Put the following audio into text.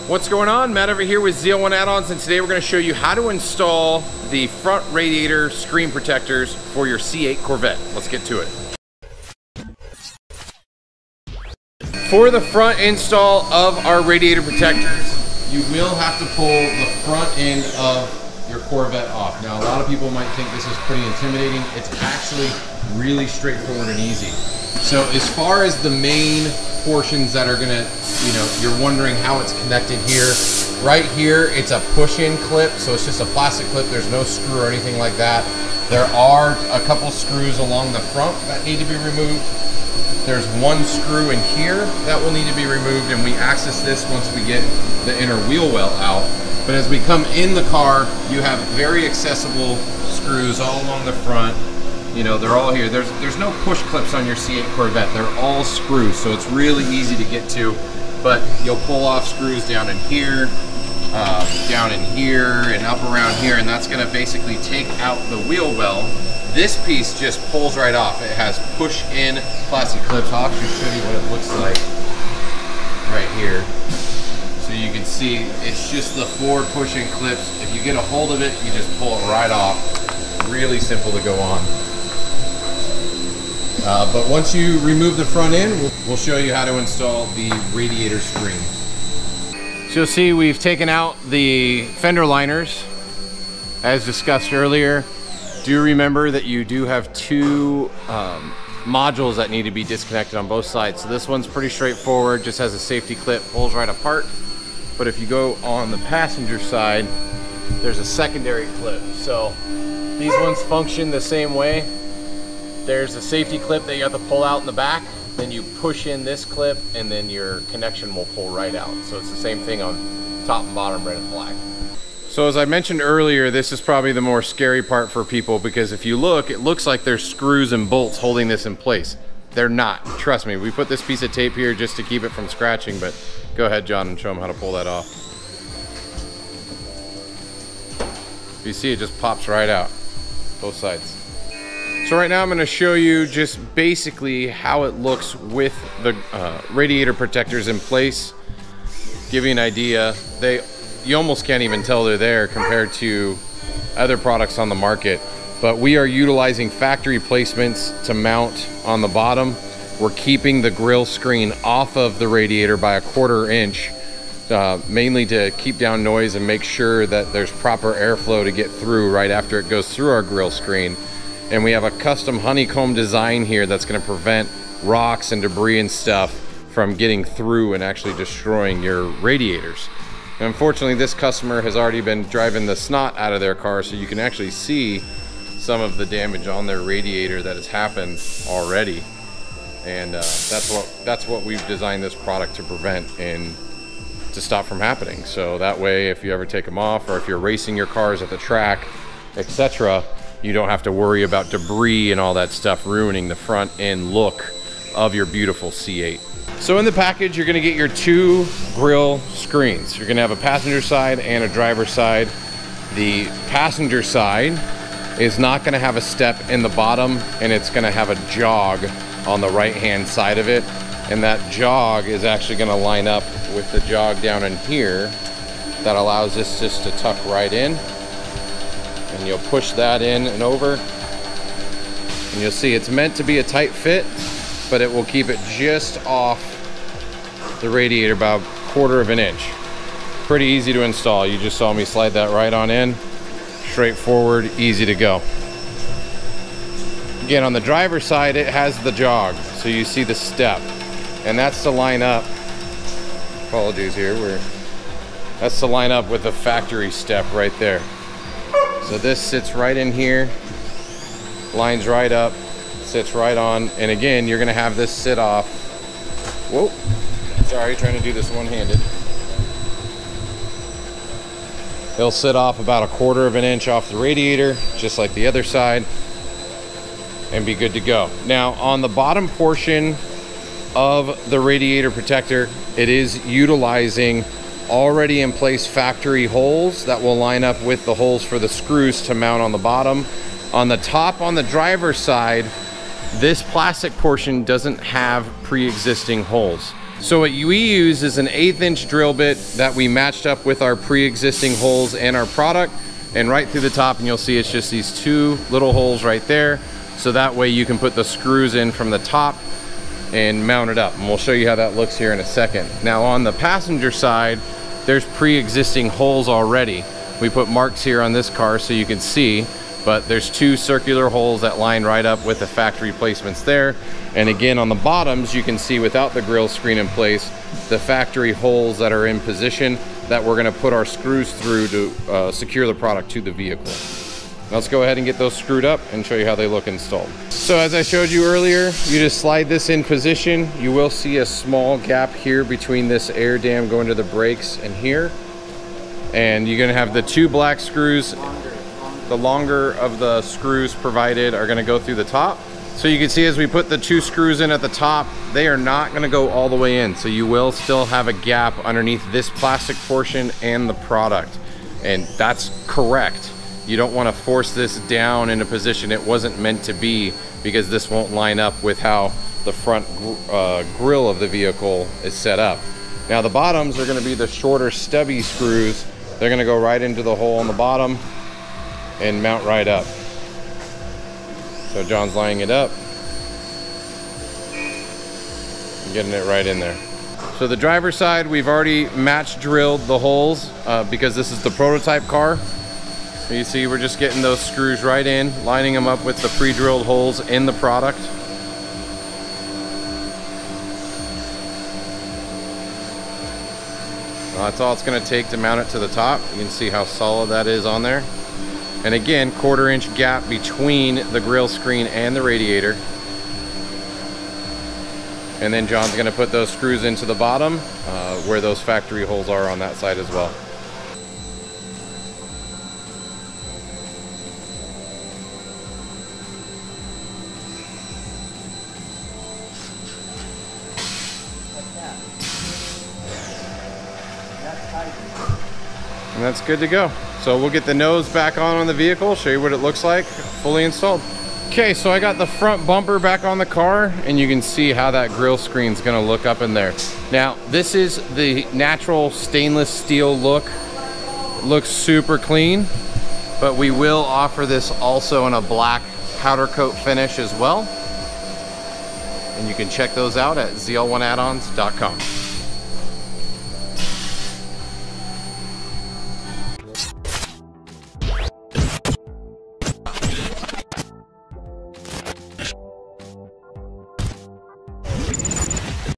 What's going on? Matt over here with ZL1 Add-ons, and today we're going to show you how to install the front radiator screen protectors for your C8 Corvette. Let's get to it. For the front install of our radiator protectors, you will have to pull the front end of your Corvette off. Now, a lot of people might think this is pretty intimidating. It's actually really straightforward and easy. So as far as the main portions that are gonna, you're wondering how it's connected here. Right here, it's a push-in clip, so it's just a plastic clip. There's no screw or anything like that. There are a couple screws along the front that need to be removed. There's one screw in here that will need to be removed, and we access this once we get the inner wheel well out. But as we come in the car, you have very accessible screws all along the front. You know, they're all here. There's no push clips on your C8 Corvette. They're all screws, so it's really easy to get to. But you'll pull off screws down in here, and up around here, and that's gonna basically take out the wheel well. This piece just pulls right off. It has push-in plastic clips. I'll actually show you what it looks like right here. So you can see it's just the forward push-in clips. If you get a hold of it, you just pull it right off. Really simple to go on. But once you remove the front end, we'll show you how to install the radiator screen. So you'll see we've taken out the fender liners, as discussed earlier. Do remember that you do have two modules that need to be disconnected on both sides. So this one's pretty straightforward, just has a safety clip, pulls right apart. But if you go on the passenger side, there's a secondary clip. So these ones function the same way. There's a safety clip that you have to pull out in the back, then you push in this clip, and then your connection will pull right out. So it's the same thing on top and bottom, red and black. So as I mentioned earlier, this is probably the more scary part for people, because if you look, it looks like there's screws and bolts holding this in place. They're not, trust me. We put this piece of tape here just to keep it from scratching, but go ahead, John, and show them how to pull that off. You see it just pops right out, both sides. So right now I'm going to show you just basically how it looks with the radiator protectors in place. Give you an idea. You almost can't even tell they're there compared to other products on the market. But we are utilizing factory placements to mount on the bottom. We're keeping the grill screen off of the radiator by 1/4 inch, mainly to keep down noise and make sure that there's proper airflow to get through right after it goes through our grill screen. And we have a custom honeycomb design here that's going to prevent rocks and debris and stuff from getting through and actually destroying your radiators. And unfortunately, this customer has already been driving the snot out of their car, so you can actually see some of the damage on their radiator that has happened already. And that's what we've designed this product to prevent and to stop from happening. So that way, if you ever take them off, or if you're racing your cars at the track, etc., you don't have to worry about debris and all that stuff ruining the front end look of your beautiful C8. So in the package, you're gonna get your two grill screens. You're gonna have a passenger side and a driver side. The passenger side is not gonna have a step in the bottom, and it's gonna have a jog on the right-hand side of it. And that jog is actually gonna line up with the jog down in here that allows this just to tuck right in. And you'll push that in and over, and you'll see it's meant to be a tight fit, but it will keep it just off the radiator about 1/4 inch. Pretty easy to install. You just saw me slide that right on in. Straightforward, easy to go. Again, on the driver's side, it has the jog, so you see the step, and that's to line up. Apologies here, that's to line up with the factory step right there. So this sits right in here, lines right up, sits right on, and again, you're gonna have this sit off. Whoa, sorry, trying to do this one-handed. It'll sit off about 1/4 inch off the radiator, just like the other side, and be good to go. Now, on the bottom portion of the radiator protector, it is utilizing already in place factory holes that will line up with the holes for the screws to mount on the bottom. On the top, on the driver's side, this plastic portion doesn't have pre-existing holes. So what we use is an 1/8 inch drill bit that we matched up with our pre-existing holes and our product, and right through the top, and you'll see it's just these 2 little holes right there. So that way you can put the screws in from the top and mount it up. And we'll show you how that looks here in a second. Now on the passenger side, there's pre-existing holes already. We put marks here on this car so you can see, but there's 2 circular holes that line right up with the factory placements there. And again, on the bottoms, you can see without the grille screen in place, the factory holes that are in position that we're gonna put our screws through to secure the product to the vehicle. Let's go ahead and get those screwed up and show you how they look installed. So as I showed you earlier, you just slide this in position. You will see a small gap here between this air dam going to the brakes and here. And you're gonna have the 2 black screws. The longer of the screws provided are gonna go through the top. So you can see as we put the 2 screws in at the top, they are not gonna go all the way in. So you will still have a gap underneath this plastic portion and the product. And that's correct. You don't want to force this down in a position it wasn't meant to be, because this won't line up with how the front grille of the vehicle is set up. Now the bottoms are going to be the shorter stubby screws. They're going to go right into the hole on the bottom and mount right up. So John's lining it up and getting it right in there. So the driver's side, we've already match drilled the holes because this is the prototype car. You see we're just getting those screws right in, lining them up with the pre-drilled holes in the product. Well, that's all it's going to take to mount it to the top. You can see how solid that is on there. And again, 1/4 inch gap between the grille screen and the radiator. And then John's going to put those screws into the bottom where those factory holes are on that side as well. And that's good to go. So we'll get the nose back on the vehicle, show you what it looks like fully installed. Okay, so I got the front bumper back on the car, and you can see how that grille screen is going to look up in there. Now this is the natural stainless steel look. It looks super clean, but we will offer this also in a black powder coat finish as well, and you can check those out at zl1addons.com.